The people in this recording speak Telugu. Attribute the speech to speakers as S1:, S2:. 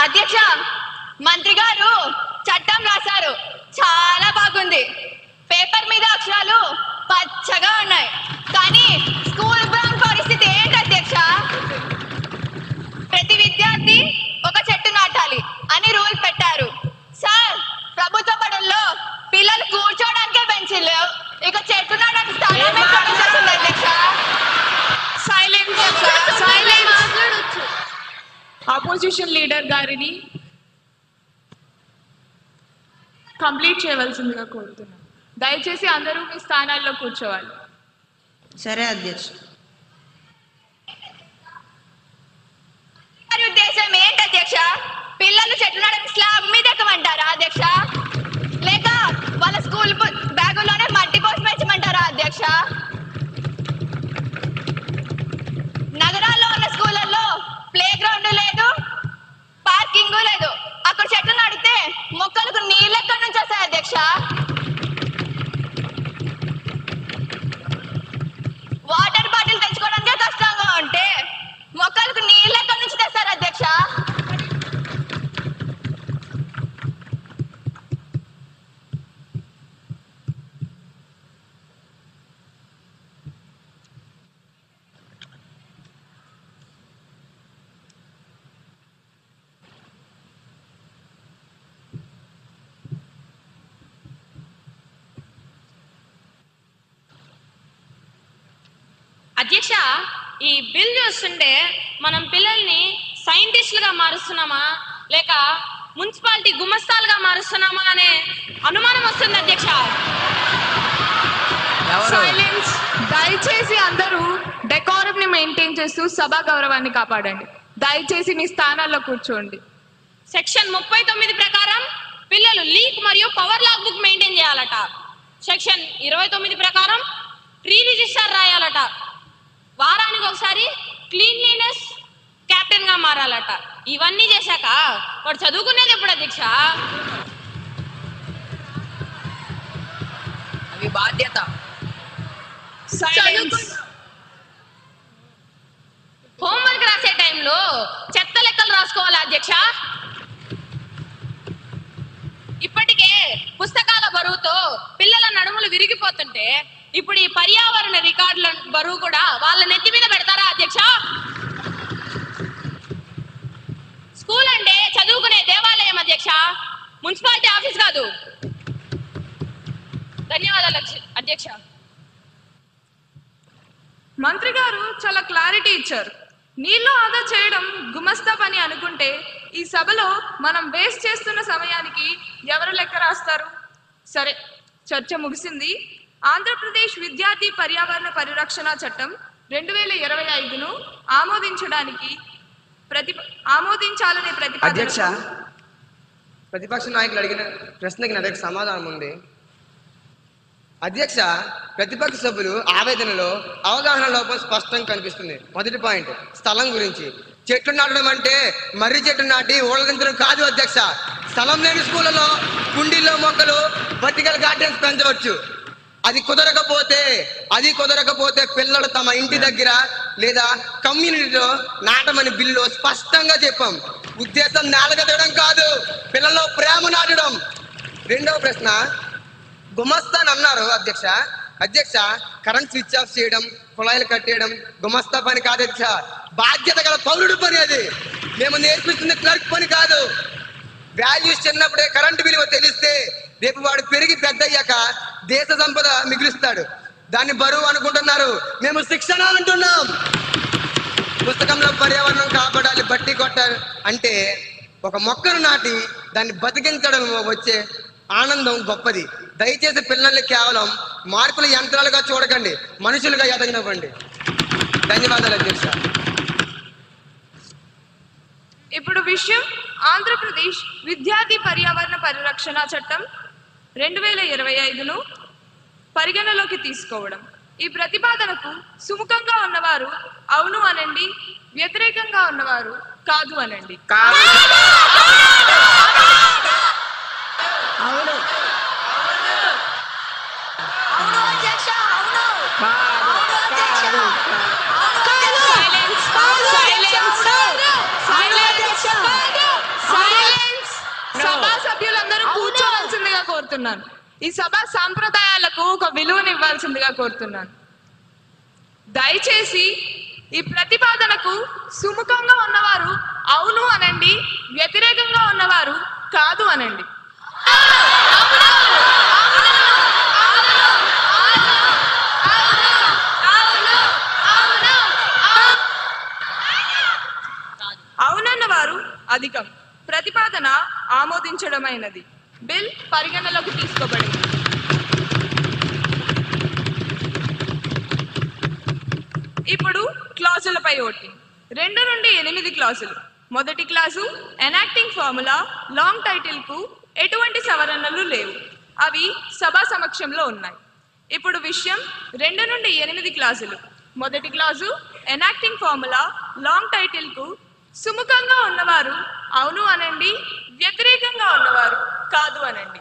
S1: అధ్యక్ష, మంత్రి గారు చట్టం రాశారు, చాలా బాగుంది. పేపర్ మీద అక్షరాలు పచ్చగా ఉన్నాయి, కానీ స్కూల్ గ్రౌండ్ పరిస్థితి ఏంటి అధ్యక్ష? ప్రతి విద్యార్థి ఒక చెట్టు నాటాలి అని రూల్ పెట్టారు. సార్, ప్రభుత్వ బడుల్లో పిల్లలు కూర్చోడానికే బెంచీలు లేవు, ఇక చెట్టు నాటడానికి స్థానం అధ్యక్ష.
S2: ఆపోజిషన్ లీడర్ గారిని కంప్లీట్ చేయవలసిందిగా కోరుతున్నాను. దయచేసి అందరూ మీ స్థానాల్లో కూర్చోవాలి.
S3: సరే అధ్యక్ష.
S1: ఉద్దేశం ఏంటి అధ్యక్ష? పిల్లలు చెట్లు నాటడానికి స్లాబ్ మీద ఎక్కమంటారా అధ్యక్ష? లేక వాళ్ళ స్కూల్ బ్యాగుల్లోనే మట్టి పోసి పెంచమంటారా అధ్యక్ష? నగరాల్లో ఉన్న స్కూళ్ళల్లో ప్లే గ్రౌండ్ లేదు, పార్కింగ్ లేదు. అక్కడ చెట్లు నాటితే మొక్కలకు నీళ్ళు ఎక్కడి నుంచి వస్తాయి అధ్యక్ష? వాటర్ బాటిల్ తెచ్చుకోవడానికే కష్టంగా ఉంటే మొక్కలకు నీళ్ళు ఎక్కడి నుంచి తెస్తారు అధ్యక్ష?
S4: అధ్యక్ష, ఈ బిల్ చూస్తుంటే మనం పిల్లల్ని సైంటిస్టులుగా మారుస్తున్నామా లేక మున్సిపాలిటీ గుమస్తాలుగా మారుస్తున్నామా అనే అనుమానం వస్తుంది అధ్యక్ష.
S2: సైలెన్స్. దయచేసి అందరూ డెకోరం ని మెయింటైన్ చేస్తూ సభా గౌరవాన్ని కాపాడండి. దయచేసి మీ స్థానాల్లో కూర్చోండి.
S4: సెక్షన్ 39 ప్రకారం పిల్లలు లీక్ మరియు పవర్ లాగ్ బుక్ మెయింటైన్ చేయాలట. సెక్షన్ 29 ప్రకారం ట్రీ రిజిస్టర్ రాయాలట. వారానికి ఒకసారి క్లీన్లీనెస్ కెప్టెన్ గా మారాలట. ఇవన్నీ చేశాక వాడు చదువుకునేది ఎప్పుడు అధ్యక్ష?
S3: అవి బాధ్యత.
S4: హోంవర్క్ రాసే టైంలో చెత్త లెక్కలు రాసుకోవాలా అధ్యక్ష? ఇప్పటికే పుస్తకాల బరువుతో పిల్లల నడుములు విరిగిపోతుంటే ఇప్పుడు ఈ పర్యావరణ రికార్డుల బరువు కూడా వాళ్ళ నెత్తి మీద పెడతారా అధ్యక్ష? స్కూల్ అంటే చదువుకునే దేవాలయం అధ్యక్ష, మున్సిపాలిటీ ఆఫీస్ కాదు. ధన్యవాదాలు అధ్యక్ష.
S2: మంత్రి గారు చాలా క్లారిటీ ఇచ్చారు. నీళ్లు ఆదా చేయడం గుమస్తా పని అనుకుంటే ఈ సభలో మనం వేస్ట్ చేస్తున్న సమయానికి ఎవరు లెక్క రాస్తారు? సరే, చర్చ ముగిసింది. ఆంధ్రప్రదేశ్ విద్యార్థి పర్యావరణ పరిరక్షణ చట్టం 2025ను ఆమోదించాలనే
S5: అధ్యక్ష, ప్రతిపక్ష నాయకులు అడిగిన ప్రశ్నకి నా దగ్గర సమాధానం ఉంది. అధ్యక్ష, ప్రతిపక్ష సభ్యులు ఆవేదనలో అవగాహన లోపం స్పష్టంగా కనిపిస్తుంది. మొదటి పాయింట్ స్థలం గురించి. చెట్లు నాటడం అంటే మర్రి చెట్టు నాటి ఊళ్ళదించడం కాదు అధ్యక్ష. స్థలం లేని స్కూళ్ళలో కుండీల్లో మొక్కలు, వర్టికల్ గార్డెన్స్ పెంచవచ్చు. అది కుదరకపోతే పిల్లలు తమ ఇంటి దగ్గర లేదా కమ్యూనిటీలో నాటమని బిల్లు స్పష్టంగా చెప్పాం. ఉద్దేశం నేలగదడం కాదు, పిల్లల్లో ప్రేమ నాటడం. రెండవ ప్రశ్న, గుమస్తాన్ అన్నారు అధ్యక్ష. కరెంట్ స్విచ్ ఆఫ్ చేయడం, కుళాయిలు కట్టేయడం గుమస్తా పని కాదు అధ్యక్ష, బాధ్యత గల పౌరుడు పని. అది మేము నేర్పిస్తుంది క్లర్క్ పని కాదు. వాల్యూస్ చిన్నప్పుడే కరెంటు విలువ తెలిస్తే రేపు వాడు పెరిగి పెద్ద అయ్యాక దేశ సంపద మిగులుస్తాడు. దాన్ని బరువు అనుకుంటున్నారు, మేము శిక్షణ అంటున్నాం. పుస్తకంలో పర్యావరణం కాపాడాలి, బట్టి కొట్టాలి అంటే ఒక మొక్కను నాటి దాన్ని బతికించడం వచ్చే ఆనందం గొప్పది. దయచేసి పిల్లల్ని కేవలం మార్కుల యంత్రాలుగా చూడకండి, మనుషులుగా ఎదగనివ్వండి. ధన్యవాదాలు అధ్యక్ష.
S2: ఇప్పుడు విషయం ఆంధ్రప్రదేశ్ విద్యార్థి పర్యావరణ పరిరక్షణ చట్టం 2025ను పరిగణలోకి తీసుకోవడం. ఈ ప్రతిపాదనకు సుముఖంగా ఉన్నవారు అవును అనండి, వ్యతిరేకంగా ఉన్నవారు కాదు అనండి.
S3: అవును.
S2: కోరుతున్నాను. ఈ సభ సాంప్రదాయాలకు ఒక విలువనివ్వాల్సిందిగా కోరుతున్నాను. దయచేసి ఈ ప్రతిపాదనకు సుముఖంగా ఉన్నవారు అవును అనండి, వ్యతిరేకంగా ఉన్నవారు కాదు అనండి. అవునన్న వారు అధికం. ప్రతిపాదన ఆమోదించడమైనది. బిల్ పరిగణలోకి తీసుకోబడింది. ఇప్పుడు క్లాజులపై ఓటింగ్. 2 నుండి 8 క్లాజులు. మొదటి clause enacting formula long title కు ఎటువంటి సవరణలు లేవు. అవి సభా సమక్షంలో ఉన్నాయి. ఇప్పుడు విషయం 2 నుండి 8 క్లాజులు. మొదటి clause enacting formula long title కు సుముఖంగా ఉన్నవారు అవును అనండి, వ్యతిరేకంగా ఉన్నవారు కాదు అనండి.